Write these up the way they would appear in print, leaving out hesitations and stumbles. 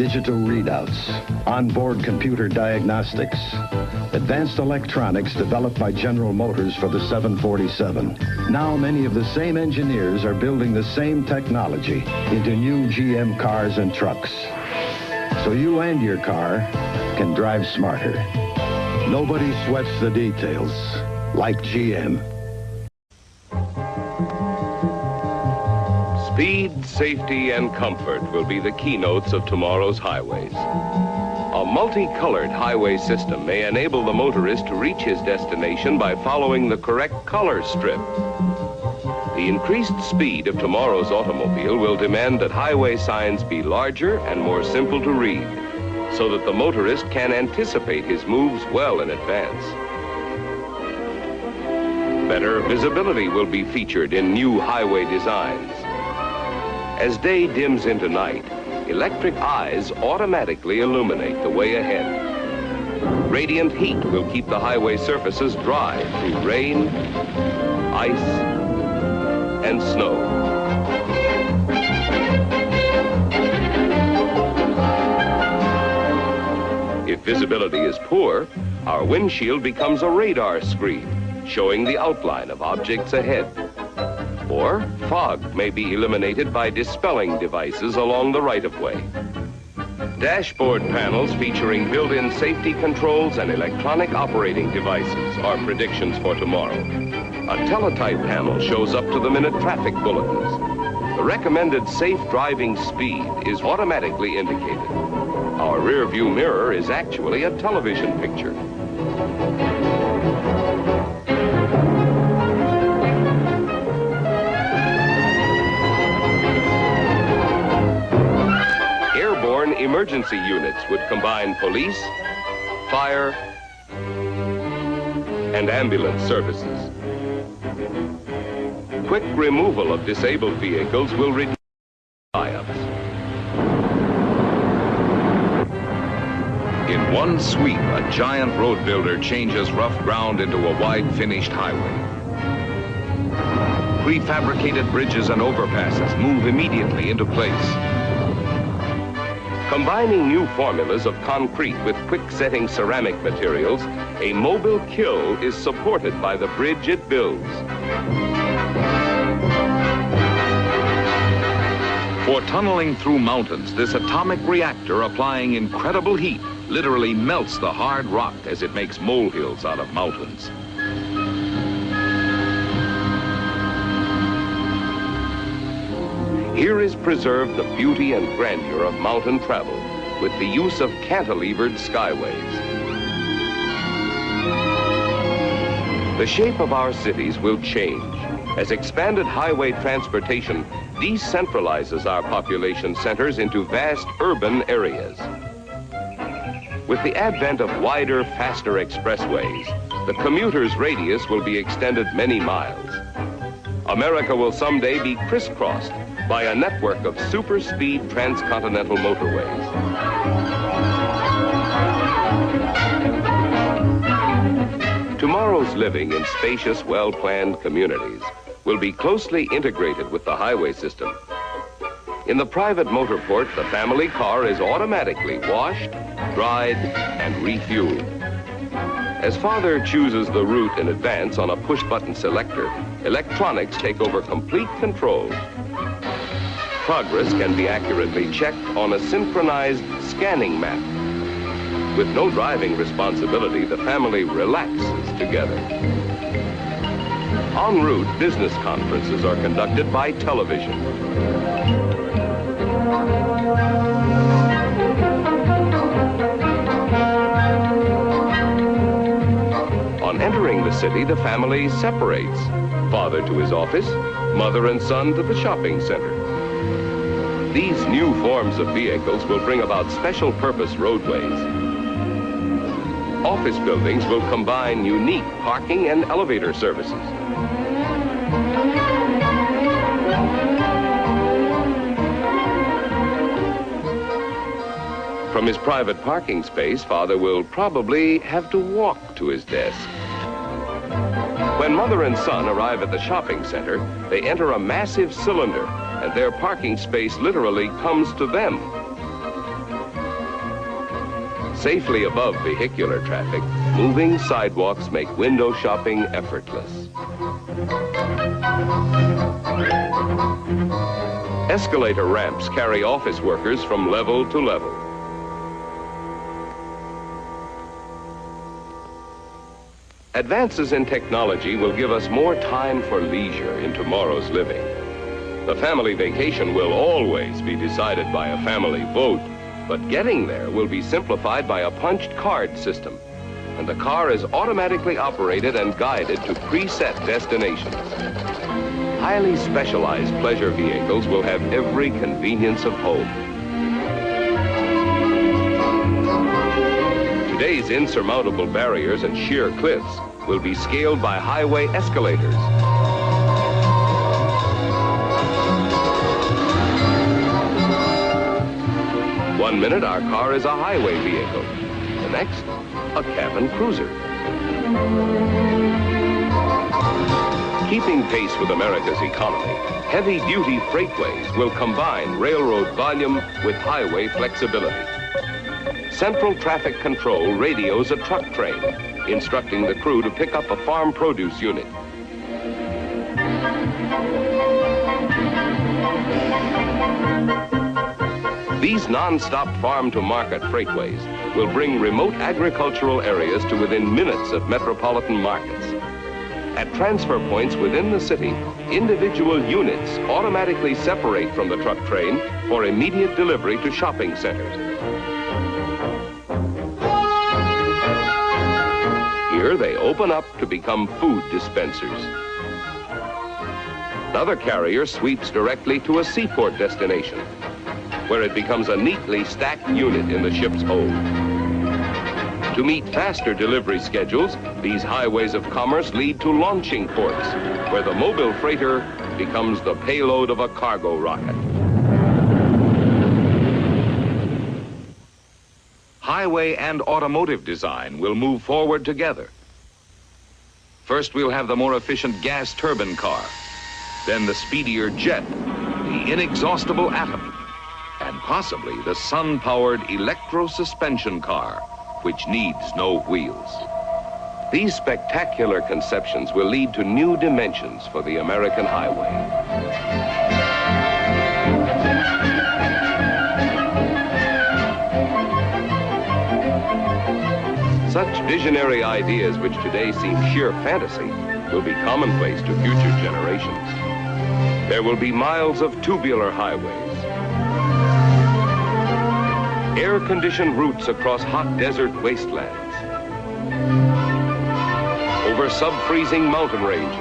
digital readouts, onboard computer diagnostics, advanced electronics developed by General Motors for the 747. Now many of the same engineers are building the same technology into new GM cars and trucks. So you and your car can drive smarter. Nobody sweats the details like GM. Speed, safety, and comfort will be the keynotes of tomorrow's highways. A multicolored highway system may enable the motorist to reach his destination by following the correct color strip. The increased speed of tomorrow's automobile will demand that highway signs be larger and more simple to read, so that the motorist can anticipate his moves well in advance. Better visibility will be featured in new highway designs. As day dims into night, electric eyes automatically illuminate the way ahead. Radiant heat will keep the highway surfaces dry through rain, ice, and snow. If visibility is poor, our windshield becomes a radar screen, showing the outline of objects ahead. Or fog may be eliminated by dispelling devices along the right-of-way. Dashboard panels featuring built-in safety controls and electronic operating devices are predictions for tomorrow. A teletype panel shows up-to-the-minute traffic bulletins. The recommended safe driving speed is automatically indicated. Our rear-view mirror is actually a television picture. Emergency units would combine police, fire, and ambulance services. Quick removal of disabled vehicles will reduce tie-ups. In one sweep, a giant road builder changes rough ground into a wide finished highway. Prefabricated bridges and overpasses move immediately into place. Combining new formulas of concrete with quick-setting ceramic materials, a mobile kill is supported by the bridge it builds. For tunneling through mountains, this atomic reactor applying incredible heat literally melts the hard rock as it makes molehills out of mountains. Here is preserved the beauty and grandeur of mountain travel with the use of cantilevered skyways. The shape of our cities will change as expanded highway transportation decentralizes our population centers into vast urban areas. With the advent of wider, faster expressways, the commuter's radius will be extended many miles. America will someday be crisscrossed by a network of super-speed transcontinental motorways. Tomorrow's living in spacious, well-planned communities will be closely integrated with the highway system. In the private motorport, the family car is automatically washed, dried, and refueled. As father chooses the route in advance on a push-button selector, electronics take over complete control. Progress can be accurately checked on a synchronized scanning map. With no driving responsibility, the family relaxes together. En route, business conferences are conducted by television. On entering the city, the family separates. Father to his office, mother and son to the shopping center. These new forms of vehicles will bring about special purpose roadways. Office buildings will combine unique parking and elevator services. From his private parking space, father will probably have to walk to his desk. When mother and son arrive at the shopping center, they enter a massive cylinder, and their parking space literally comes to them. Safely above vehicular traffic, moving sidewalks make window shopping effortless. Escalator ramps carry office workers from level to level. Advances in technology will give us more time for leisure in tomorrow's living. The family vacation will always be decided by a family vote, but getting there will be simplified by a punched card system, and the car is automatically operated and guided to preset destinations. Highly specialized pleasure vehicles will have every convenience of home. Today's insurmountable barriers and sheer cliffs will be scaled by highway escalators. One minute, our car is a highway vehicle. The next, a cabin cruiser. Keeping pace with America's economy, heavy-duty freightways will combine railroad volume with highway flexibility. Central Traffic Control radios a truck train, instructing the crew to pick up a farm produce unit. These non-stop farm-to-market freightways will bring remote agricultural areas to within minutes of metropolitan markets. At transfer points within the city, individual units automatically separate from the truck train for immediate delivery to shopping centers. Here they open up to become food dispensers. Another carrier sweeps directly to a seaport destination, where it becomes a neatly stacked unit in the ship's hold. To meet faster delivery schedules, these highways of commerce lead to launching ports, where the mobile freighter becomes the payload of a cargo rocket. Highway and automotive design will move forward together. First, we'll have the more efficient gas turbine car, then the speedier jet, the inexhaustible atom, and possibly the sun-powered electro-suspension car, which needs no wheels. These spectacular conceptions will lead to new dimensions for the American highway. Such visionary ideas, which today seem sheer fantasy, will be commonplace to future generations. There will be miles of tubular highways, air-conditioned routes across hot desert wastelands, over sub-freezing mountain ranges,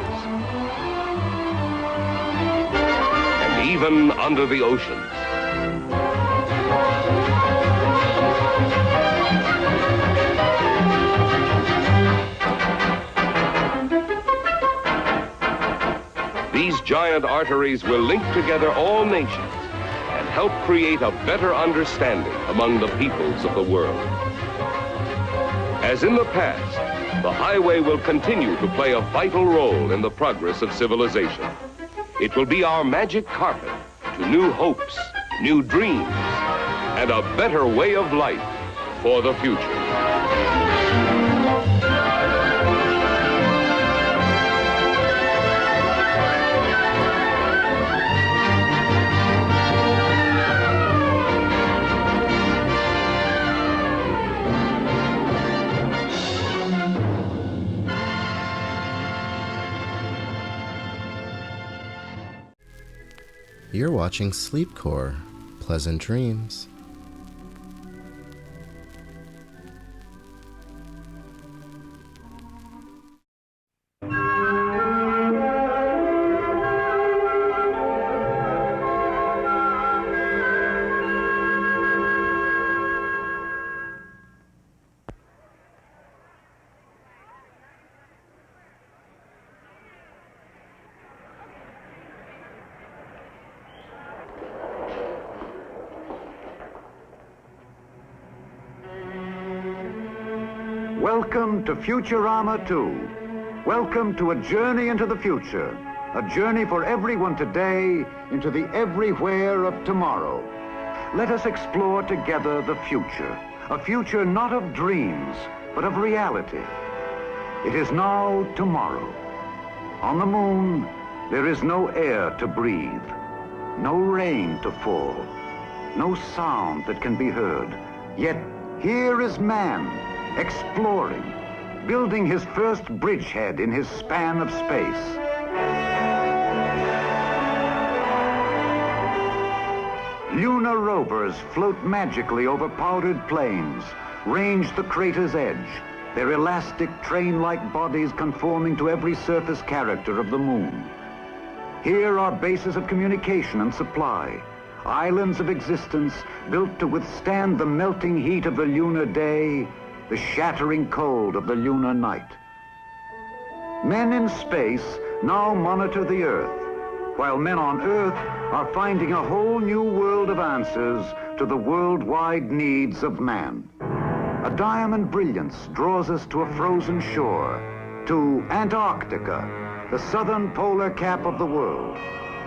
and even under the oceans. These giant arteries will link together all nations and help create a better understanding among the peoples of the world. As in the past, the highway will continue to play a vital role in the progress of civilization. It will be our magic carpet to new hopes, new dreams, and a better way of life for the future. You're watching Sleepcore. Pleasant dreams. Welcome to Futurama 2. Welcome to a journey into the future. A journey for everyone today into the everywhere of tomorrow. Let us explore together the future. a future not of dreams, but of reality. It is now tomorrow. On the moon, there is no air to breathe, no rain to fall, no sound that can be heard. Yet here is man, exploring, building his first bridgehead in his span of space. Lunar rovers float magically over powdered plains, range the crater's edge, their elastic train-like bodies conforming to every surface character of the moon. Here are bases of communication and supply, islands of existence built to withstand the melting heat of the lunar day, the shattering cold of the lunar night. Men in space now monitor the Earth, while men on Earth are finding a whole new world of answers to the worldwide needs of man. A diamond brilliance draws us to a frozen shore, to Antarctica, the southern polar cap of the world.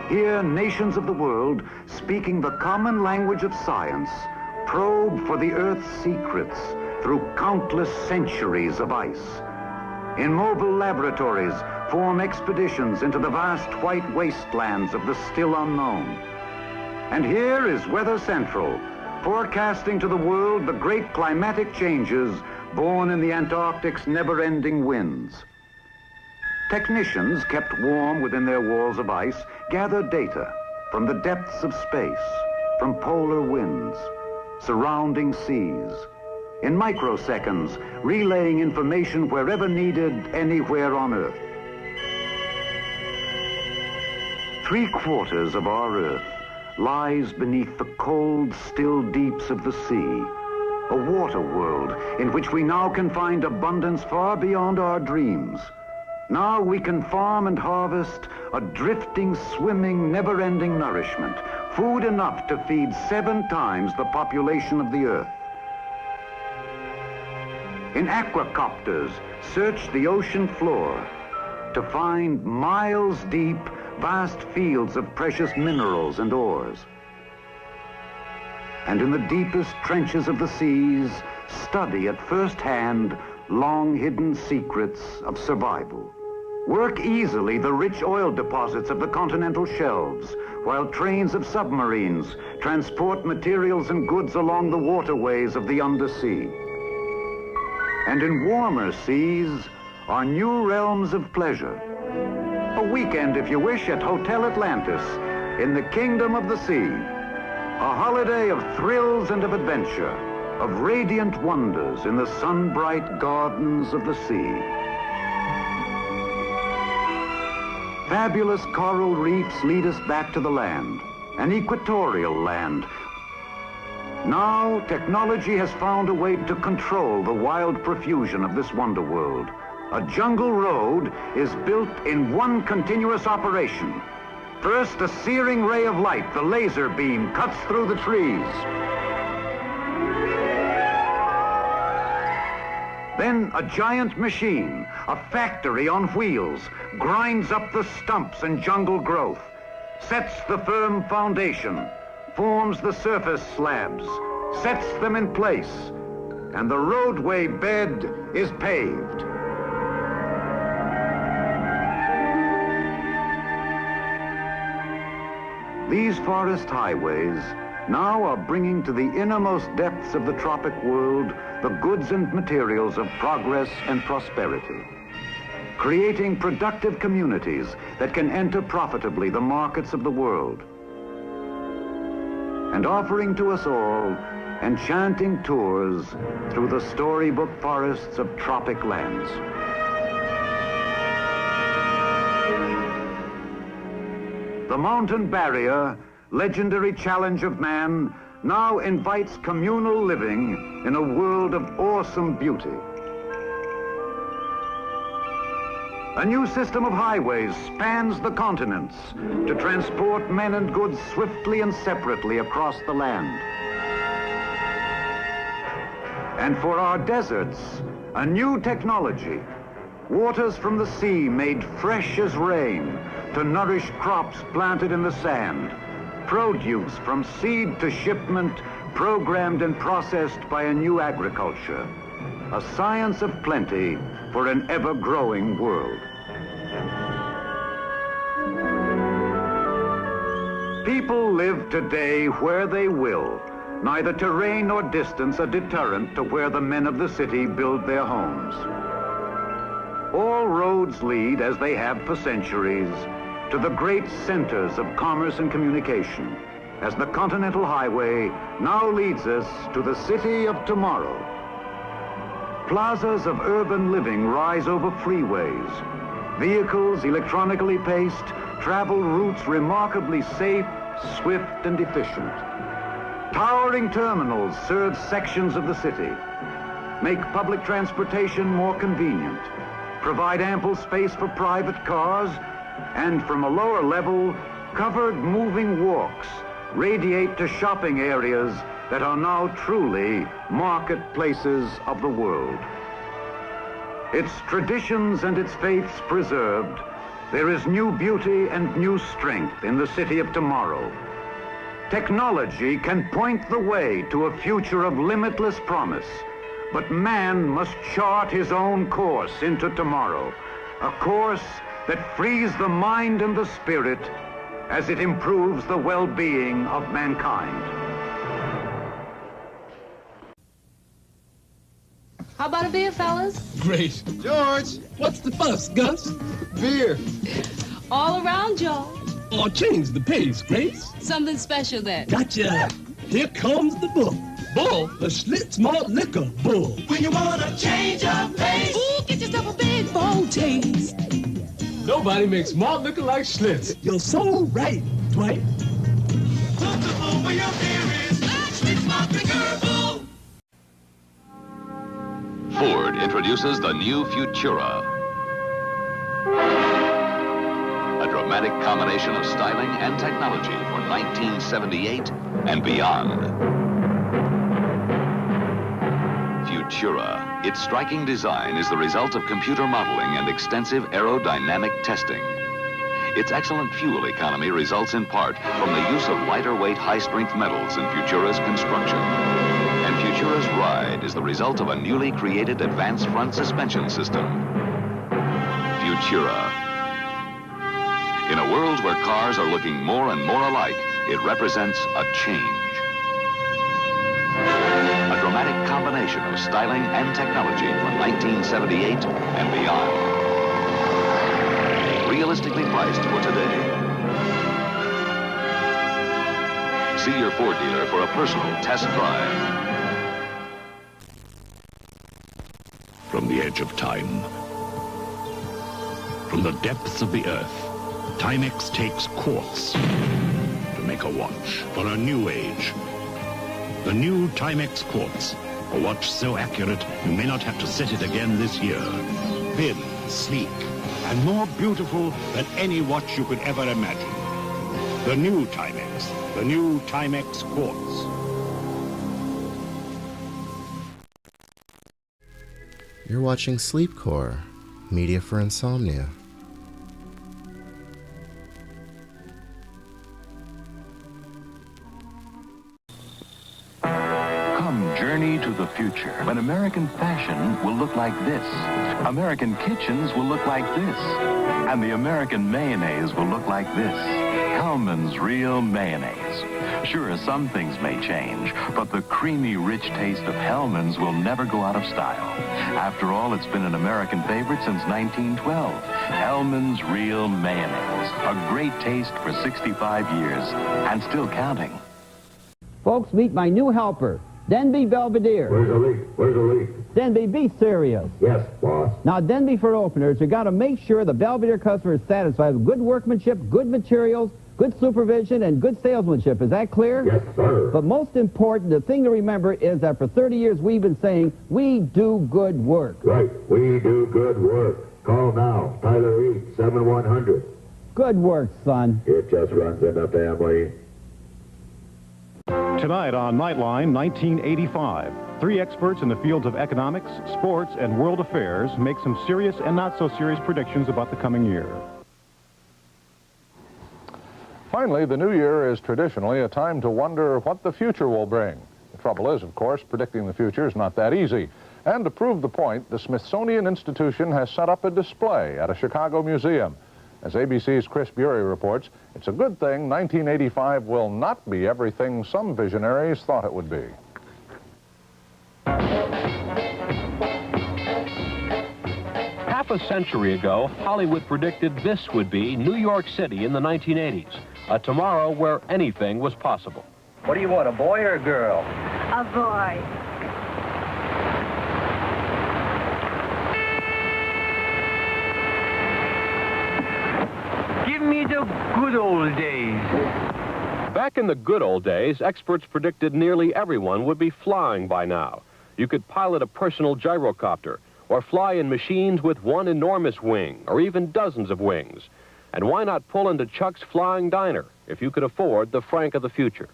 Here, nations of the world, speaking the common language of science, probe for the Earth's secrets through countless centuries of ice. In mobile laboratories, form expeditions into the vast white wastelands of the still unknown. And here is Weather Central, forecasting to the world the great climatic changes born in the Antarctic's never-ending winds. Technicians, kept warm within their walls of ice, gather data from the depths of space, from polar winds, surrounding seas, in microseconds, relaying information wherever needed, anywhere on Earth. 3/4 of our Earth lies beneath the cold, still deeps of the sea, a water world in which we now can find abundance far beyond our dreams. Now we can farm and harvest a drifting, swimming, never-ending nourishment, food enough to feed 7 times the population of the Earth. In aquacopters, search the ocean floor to find miles deep, vast fields of precious minerals and ores. And in the deepest trenches of the seas, study at first hand long-hidden secrets of survival. Work easily the rich oil deposits of the continental shelves, while trains of submarines transport materials and goods along the waterways of the undersea. And in warmer seas are new realms of pleasure. A weekend, if you wish, at Hotel Atlantis in the Kingdom of the Sea. A holiday of thrills and of adventure, of radiant wonders in the sun-bright gardens of the sea. Fabulous coral reefs lead us back to the land, an equatorial land. Now, technology has found a way to control the wild profusion of this wonder world. A jungle road is built in one continuous operation. First, a searing ray of light, the laser beam, cuts through the trees. Then a giant machine, a factory on wheels, grinds up the stumps and jungle growth, sets the firm foundation, forms the surface slabs, sets them in place, and the roadway bed is paved. These forest highways now are bringing to the innermost depths of the tropic world the goods and materials of progress and prosperity, creating productive communities that can enter profitably the markets of the world, and offering to us all enchanting tours through the storybook forests of tropic lands. The mountain barrier, legendary challenge of man, now invites communal living in a world of awesome beauty. A new system of highways spans the continents to transport men and goods swiftly and separately across the land. And for our deserts, a new technology, waters from the sea made fresh as rain to nourish crops planted in the sand, produce from seed to shipment programmed and processed by a new agriculture. A science of plenty for an ever-growing world. People live today where they will. Neither terrain nor distance a deterrent to where the men of the city build their homes. All roads lead, as they have for centuries, to the great centers of commerce and communication, as the Continental Highway now leads us to the city of tomorrow. Plazas of urban living rise over freeways. Vehicles electronically paced travel routes remarkably safe, swift, and efficient. Towering terminals serve sections of the city, make public transportation more convenient, provide ample space for private cars, and from a lower level, covered moving walks radiate to shopping areas that are now truly marketplaces of the world. Its traditions and its faiths preserved, there is new beauty and new strength in the city of tomorrow. Technology can point the way to a future of limitless promise, but man must chart his own course into tomorrow, a course that frees the mind and the spirit as it improves the well-being of mankind. How about a beer, fellas? Great. George, what's the fuss, Gus? Beer. All around, y'all. Oh, change the pace, Grace. Something special then. Gotcha. Here comes the bull. Bull, the Schlitz malt liquor bull. When you want to change your pace. Ooh, get yourself a big bold taste. Nobody makes malt liquor like Schlitz. You're so right, Dwight. Comfortable where your beer is. Schlitz malt liquor bull. Ford introduces the new Futura. A dramatic combination of styling and technology for 1978 and beyond. Futura. Its striking design is the result of computer modeling and extensive aerodynamic testing. Its excellent fuel economy results in part from the use of lighter weight, high-strength metals in Futura's construction. And Futura's ride is the result of a newly created advanced front suspension system. Futura. In a world where cars are looking more and more alike, it represents a change. A dramatic combination of styling and technology from 1978 and beyond. Realistically priced for today. See your Ford dealer for a personal test drive. From the edge of time, from the depths of the earth, Timex takes quartz to make a watch for a new age. The new Timex quartz, a watch so accurate you may not have to set it again this year. Thin, sleek, and more beautiful than any watch you could ever imagine. The new Timex, the new Timex quartz. You're watching Sleepcore, media for insomnia. Journey to the future, when American fashion will look like this, American kitchens will look like this, and the American mayonnaise will look like this. Hellmann's Real Mayonnaise. Sure, some things may change, but the creamy, rich taste of Hellmann's will never go out of style. After all, it's been an American favorite since 1912. Hellmann's Real Mayonnaise. A great taste for 65 years, and still counting. Folks, meet my new helper. Denby Belvedere. Where's the leak? Where's the leak? Denby, be serious. Yes, boss. Now, Denby, for openers, you got to make sure the Belvedere customer is satisfied with good workmanship, good materials, good supervision, and good salesmanship. Is that clear? Yes, sir. But most important, the thing to remember is that for 30 years we've been saying, we do good work. Right. We do good work. Call now. Tyler Reed, 7100. Good work, son. It just runs in the family. Tonight on Nightline 1985, three experts in the fields of economics, sports, and world affairs make some serious and not so serious predictions about the coming year. Finally, the new year is traditionally a time to wonder what the future will bring. Trouble is, of course, predicting the future is not that easy. And to prove the point, the Smithsonian Institution has set up a display at a Chicago museum. As ABC's Chris Bury reports, it's a good thing 1985 will not be everything some visionaries thought it would be. Half a century ago, Hollywood predicted this would be New York City in the 1980s, a tomorrow where anything was possible. What do you want, a boy or a girl? A boy. Give me the good old days. Back in the good old days, experts predicted nearly everyone would be flying by now. You could pilot a personal gyrocopter, or fly in machines with one enormous wing, or even dozens of wings. And why not pull into Chuck's Flying Diner, if you could afford the Frank of the future?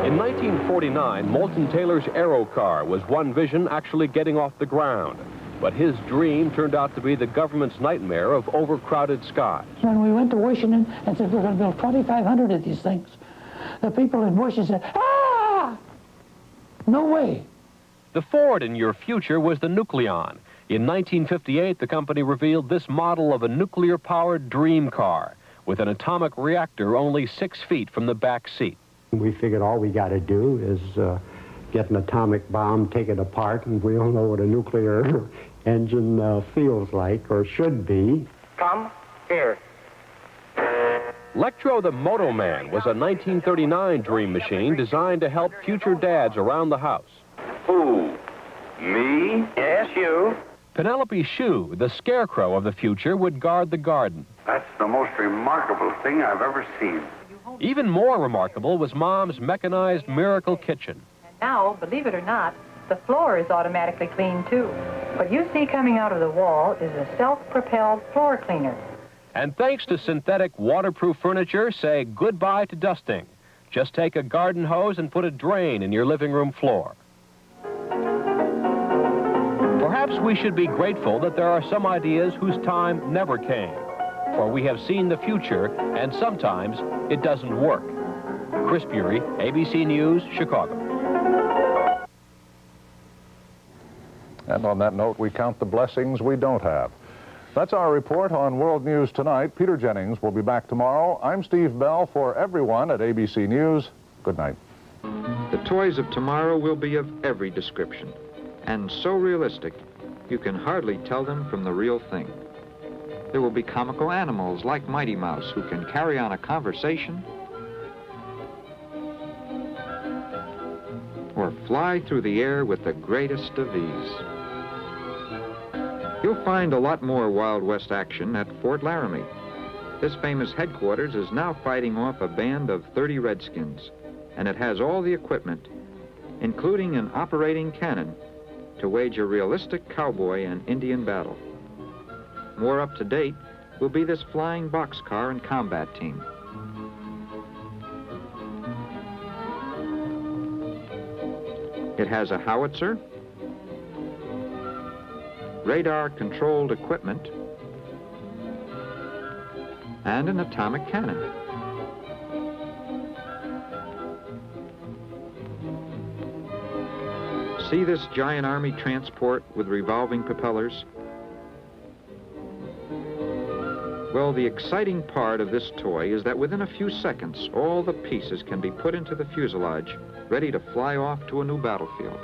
In 1949, Moulton Taylor's Aero car was one vision actually getting off the ground. But his dream turned out to be the government's nightmare of overcrowded skies. When we went to Washington and said we're going to build 2,500 of these things, the people in Washington said, ah! No way. The Ford in your future was the Nucleon. In 1958, the company revealed this model of a nuclear-powered dream car with an atomic reactor only 6 feet from the back seat. We figured all we got to do is get an atomic bomb, take it apart, and we all know what a nuclear engine feels like or should be. Come here. Electro the Moto Man was a 1939 dream machine designed to help future dads around the house. Who? Me? Yes, you. Penelope Shue, the scarecrow of the future, would guard the garden. That's the most remarkable thing I've ever seen. Even more remarkable was Mom's mechanized miracle kitchen. Now, believe it or not, the floor is automatically cleaned too. What you see coming out of the wall is a self-propelled floor cleaner. And thanks to synthetic waterproof furniture, say goodbye to dusting. Just take a garden hose and put a drain in your living room floor. Perhaps we should be grateful that there are some ideas whose time never came. For we have seen the future, and sometimes it doesn't work. Chris Bury, ABC News, Chicago. And on that note, we count the blessings we don't have. That's our report on World News Tonight. Peter Jennings will be back tomorrow. I'm Steve Bell. For everyone at ABC News, good night. The toys of tomorrow will be of every description, and so realistic, you can hardly tell them from the real thing. There will be comical animals like Mighty Mouse who can carry on a conversation or fly through the air with the greatest of ease. You'll find a lot more Wild West action at Fort Laramie. This famous headquarters is now fighting off a band of 30 Redskins, and it has all the equipment, including an operating cannon, to wage a realistic cowboy and Indian battle. More up to date will be this flying boxcar and combat team. It has a howitzer, radar-controlled equipment, and an atomic cannon. See this giant Army transport with revolving propellers? Well, the exciting part of this toy is that within a few seconds, all the pieces can be put into the fuselage, ready to fly off to a new battlefield.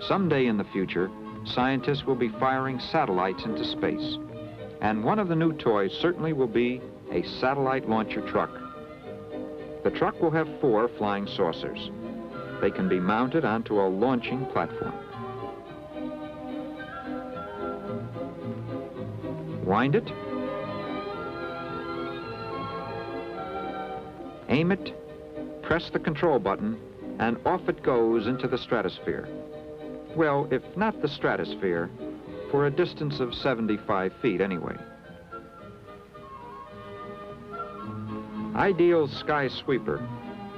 Someday in the future, scientists will be firing satellites into space. And one of the new toys certainly will be a satellite launcher truck. The truck will have 4 flying saucers. They can be mounted onto a launching platform. Wind it. Aim it, press the control button, and off it goes into the stratosphere. Well, if not the stratosphere, for a distance of 75 feet anyway. Ideal's Sky Sweeper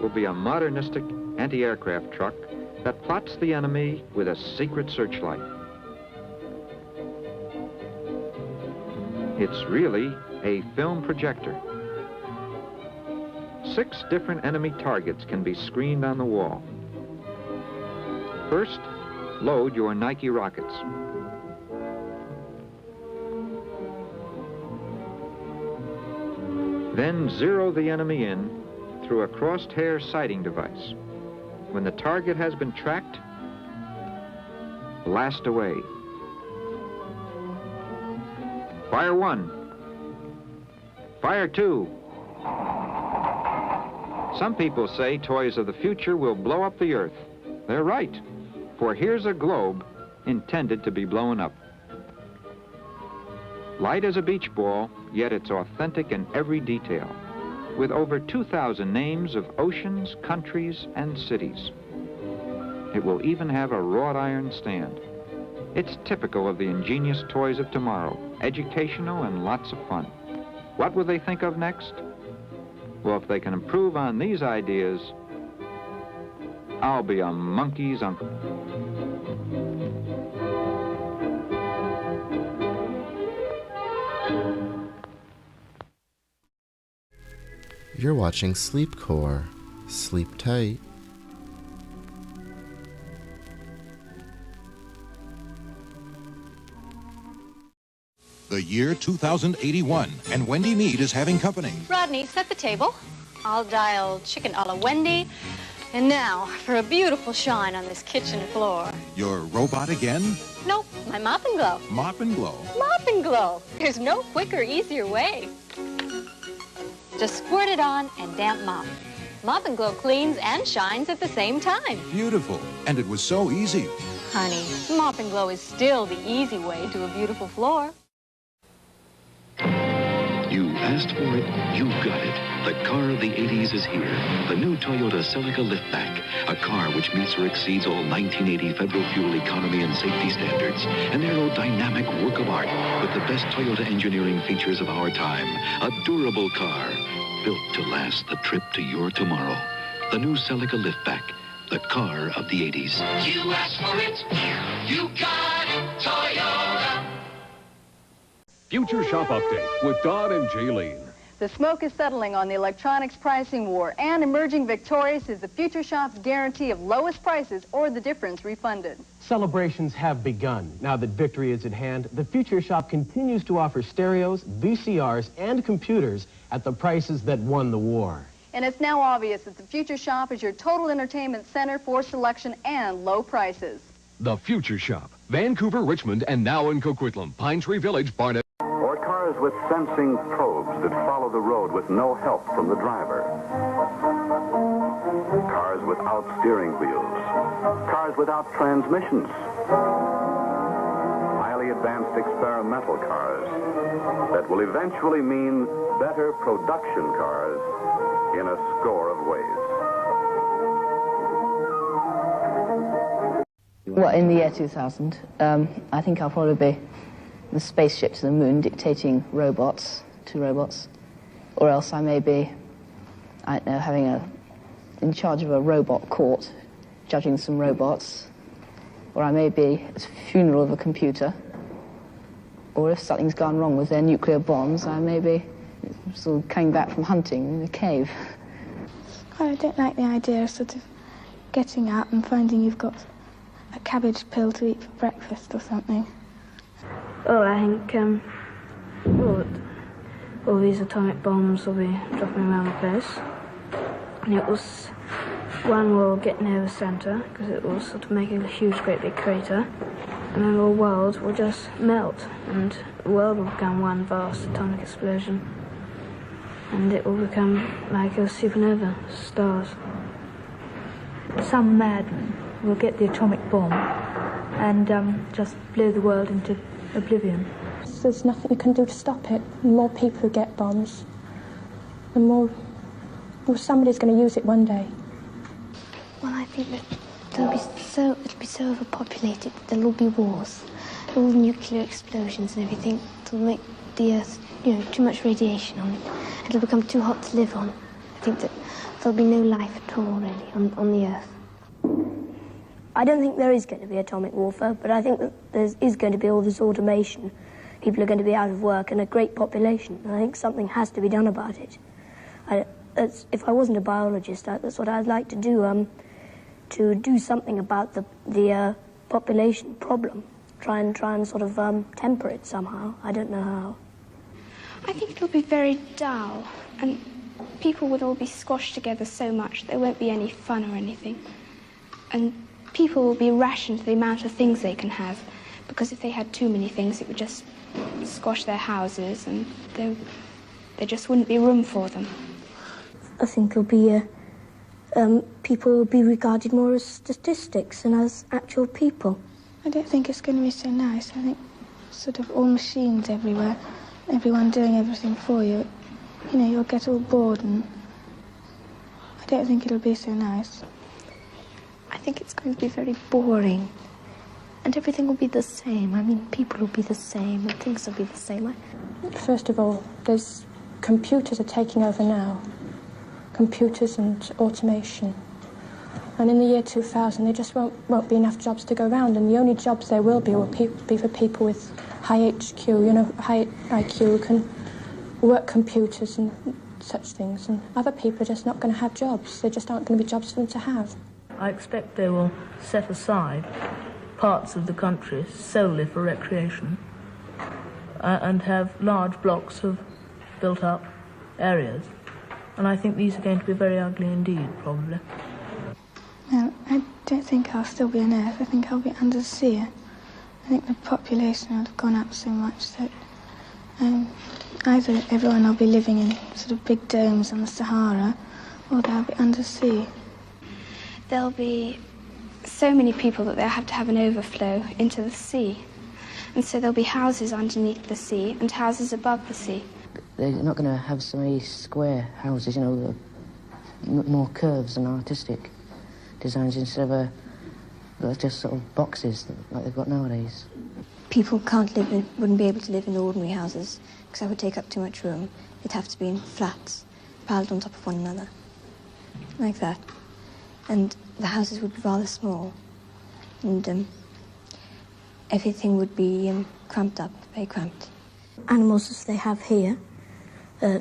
will be a modernistic anti-aircraft truck that plots the enemy with a secret searchlight. It's really a film projector. 6 different enemy targets can be screened on the wall. First, load your Nike rockets. Then zero the enemy in through a crosshair sighting device. When the target has been tracked, blast away. Fire 1. Fire 2. Some people say toys of the future will blow up the Earth. They're right, for here's a globe intended to be blown up. Light as a beach ball, yet it's authentic in every detail, with over 2,000 names of oceans, countries, and cities. It will even have a wrought iron stand. It's typical of the ingenious toys of tomorrow, educational and lots of fun. What will they think of next? Well, if they can improve on these ideas, I'll be a monkey's uncle. You're watching Sleepcore. Sleep tight. The year 2081, and Wendy Mead is having company. Rodney, set the table. I'll dial chicken a la Wendy. And now, for a beautiful shine on this kitchen floor. Your robot again? Nope, my mop and glow. Mop and glow. Mop and glow. There's no quicker, easier way. Just squirt it on and damp mop. Mop and glow cleans and shines at the same time. Beautiful. And it was so easy. Honey, mop and glow is still the easy way to a beautiful floor. You asked for it, you got it. The car of the 80s is here. The new Toyota Celica Liftback. A car which meets or exceeds all 1980 federal fuel economy and safety standards. An aerodynamic work of art with the best Toyota engineering features of our time. A durable car built to last the trip to your tomorrow. The new Celica Liftback. The car of the 80s. You asked for it, you got it, Toyota. Future Shop Update with Don and Jaylene. The smoke is settling on the electronics pricing war, and emerging victorious is the Future Shop's guarantee of lowest prices or the difference refunded. Celebrations have begun. Now that victory is at hand, the Future Shop continues to offer stereos, VCRs, and computers at the prices that won the war. And it's now obvious that the Future Shop is your total entertainment center for selection and low prices. The Future Shop. Vancouver, Richmond, and now in Coquitlam, Pine Tree Village, Barnet. Or cars with sensing probes that follow the road with no help from the driver. Cars without steering wheels. Cars without transmissions. Highly advanced experimental cars that will eventually mean better production cars in a score of ways. Well, in the year 2000, I think I'll probably be the spaceship to the moon dictating two robots, or else I may be, I don't know, in charge of a robot court, judging some robots, or I may be at the funeral of a computer, or if something's gone wrong with their nuclear bombs, I may be sort of coming back from hunting in a cave. I don't like the idea of sort of getting out and finding you've got a cabbage pill to eat for breakfast or something. Well, I think all these atomic bombs will be dropping around the place. And one will get near the centre, because it will sort of make a huge, great big crater. And then the world will just melt, and the world will become one vast atomic explosion. And it will become like a supernova, stars. Some madman will get the atomic bomb and just blow the world into oblivion. There's nothing you can do to stop it. The more people who get bombs, the more somebody's going to use it one day. Well, I think that it'll be so overpopulated that there'll all be wars, all nuclear explosions and everything. It'll make the Earth, too much radiation on it. It'll become too hot to live on. I think that there'll be no life at all, really, on the Earth. I don't think there is going to be atomic warfare, but I think that there is going to be all this automation. People are going to be out of work and a great population. And I think something has to be done about it. If I wasn't a biologist, that's what I'd like to do, to do something about the population problem. Try and sort of temper it somehow. I don't know how. I think it'll be very dull, and people will all be squashed together so much there won't be any fun or anything. And people will be rationed to the amount of things they can have, because if they had too many things, it would just squash their houses, and there just wouldn't be room for them. I think it'll be people will be regarded more as statistics than as actual people. I don't think it's going to be so nice. I think sort of all machines everywhere, everyone doing everything for you. You know, you'll get all bored, and I don't think it'll be so nice. I think it's going to be very boring, and everything will be the same. I mean, people will be the same, and things will be the same. First of all, there's computers are taking over now. Computers and automation. And in the year 2000, there just won't be enough jobs to go around, and the only jobs there will be for people with high HQ, you know, high IQ, who can work computers and such things. And other people are just not going to have jobs. There just aren't going to be jobs for them to have. I expect they will set aside parts of the country solely for recreation and have large blocks of built-up areas. And I think these are going to be very ugly indeed, probably. No, I don't think I'll still be on Earth. I think I'll be under the sea. I think the population will have gone up so much that either everyone will be living in sort of big domes on the Sahara, or they'll be under the sea. There'll be so many people that they'll have to have an overflow into the sea. And so there'll be houses underneath the sea and houses above the sea. They're not going to have so many square houses, you know, more curves and artistic designs instead of just sort of boxes like they've got nowadays. People wouldn't be able to live in ordinary houses because that would take up too much room. It'd have to be in flats, piled on top of one another, like that. And the houses would be rather small, and everything would be cramped up, very cramped. Animals as they have here,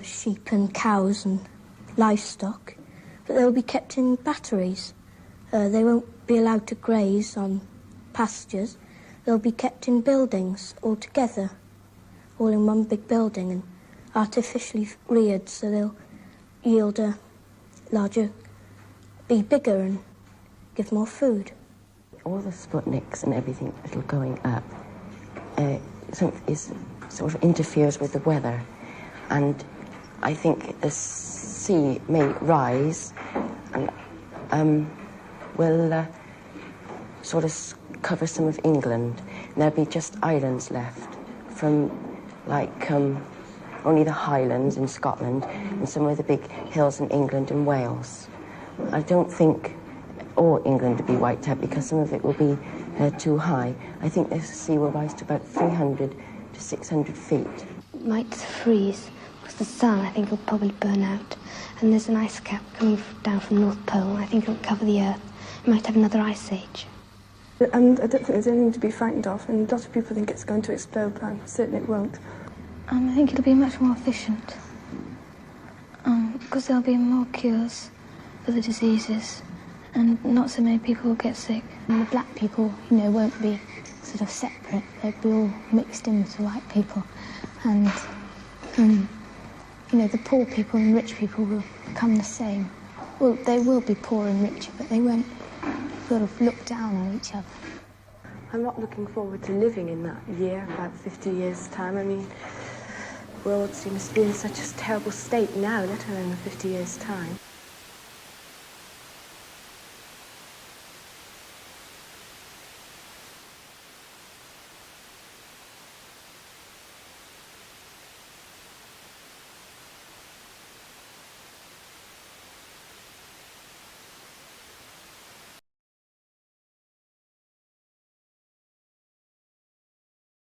sheep and cows and livestock, but they will be kept in batteries. They won't be allowed to graze on pastures. They'll be kept in buildings all together, all in one big building, and artificially reared, so they'll yield a larger, be bigger and give more food. All the Sputniks and everything that are going up sort of interferes with the weather, and I think the sea may rise and will sort of cover some of England, and there'll be just islands left from like only the Highlands in Scotland and some of the big hills in England and Wales. I don't think all England will be wiped out because some of it will be too high. I think the sea will rise to about 300 to 600 feet. It might freeze because the sun, I think, will probably burn out. And there's an ice cap coming down from the North Pole. I think it'll cover the Earth. It might have another ice age. And I don't think there's anything to be frightened of, and a lot of people think it's going to explode, but I'm certain it won't. I think it'll be much more efficient, because there'll be more cures for the diseases, and not so many people will get sick. And the black people, you know, won't be sort of separate. They'll be all mixed in with the white people. And, you know, the poor people and rich people will become the same. Well, they will be poor and richer, but they won't sort of look down on each other. I'm not looking forward to living in that year, about 50 years' time. I mean, the world seems to be in such a terrible state now, let alone in 50 years' time.